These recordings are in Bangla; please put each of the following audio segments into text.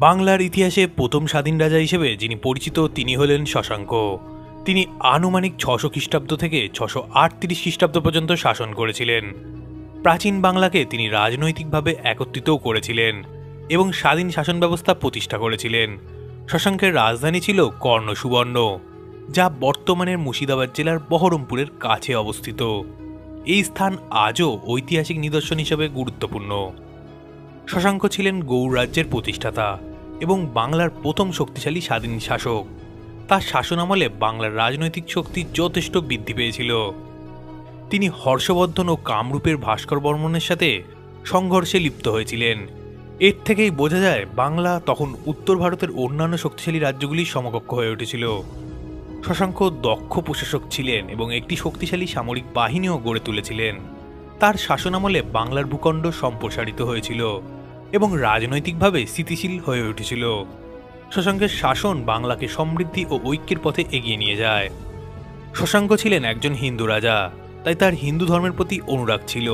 বাংলার ইতিহাসে প্রথম স্বাধীন রাজা হিসেবে যিনি পরিচিত তিনি হলেন শশাঙ্ক। তিনি আনুমানিক 600 খ্রিস্টাব্দ থেকে 638 খ্রিস্টাব্দ পর্যন্ত শাসন করেছিলেন। প্রাচীন বাংলাকে তিনি রাজনৈতিকভাবে একত্রিতও করেছিলেন এবং স্বাধীন শাসন ব্যবস্থা প্রতিষ্ঠা করেছিলেন। শশাঙ্কের রাজধানী ছিল কর্ণসুবর্ণ, যা বর্তমানের মুর্শিদাবাদ জেলার বহরমপুরের কাছে অবস্থিত। এই স্থান আজও ঐতিহাসিক নিদর্শন হিসেবে গুরুত্বপূর্ণ। শশাঙ্ক ছিলেন গৌড় রাজ্যের প্রতিষ্ঠাতা এবং বাংলার প্রথম শক্তিশালী স্বাধীন শাসক। তার শাসনামলে বাংলার রাজনৈতিক শক্তি যথেষ্ট বৃদ্ধি পেয়েছিল। তিনি হর্ষবর্ধন ও কামরূপের ভাস্কর বর্মনের সাথে সংঘর্ষে লিপ্ত হয়েছিলেন। এর থেকেই বোঝা যায় বাংলা তখন উত্তর ভারতের অন্যান্য শক্তিশালী রাজ্যগুলির সমকক্ষ হয়ে উঠেছিল। শশাঙ্ক দক্ষ প্রশাসক ছিলেন এবং একটি শক্তিশালী সামরিক বাহিনীও গড়ে তুলেছিলেন। তার শাসনামলে বাংলার ভূখণ্ড সম্প্রসারিত হয়েছিল এবং রাজনৈতিকভাবে স্থিতিশীল হয়ে উঠেছিল। শশাঙ্কের শাসন বাংলাকে সমৃদ্ধি ও ঐক্যের পথে এগিয়ে নিয়ে যায়। শশাঙ্ক ছিলেন একজন হিন্দু রাজা, তাই তার হিন্দু ধর্মের প্রতি অনুরাগ ছিল।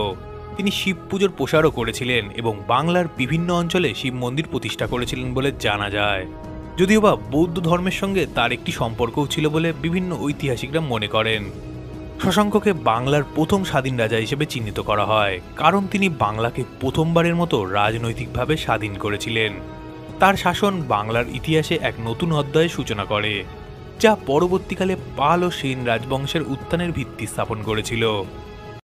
তিনি শিব পুজোর প্রসারও করেছিলেন এবং বাংলার বিভিন্ন অঞ্চলে শিব মন্দির প্রতিষ্ঠা করেছিলেন বলে জানা যায়। যদিও বা বৌদ্ধ ধর্মের সঙ্গে তার একটি সম্পর্কও ছিল বলে বিভিন্ন ঐতিহাসিকরা মনে করেন। শশাঙ্ককে বাংলার প্রথম স্বাধীন রাজা হিসেবে চিহ্নিত করা হয় কারণ তিনি বাংলাকে প্রথমবারের মতো রাজনৈতিকভাবে স্বাধীন করেছিলেন। তার শাসন বাংলার ইতিহাসে এক নতুন অধ্যায়ের সূচনা করে, যা পরবর্তীকালে পাল ও সেন রাজবংশের উত্থানের ভিত্তি স্থাপন করেছিল।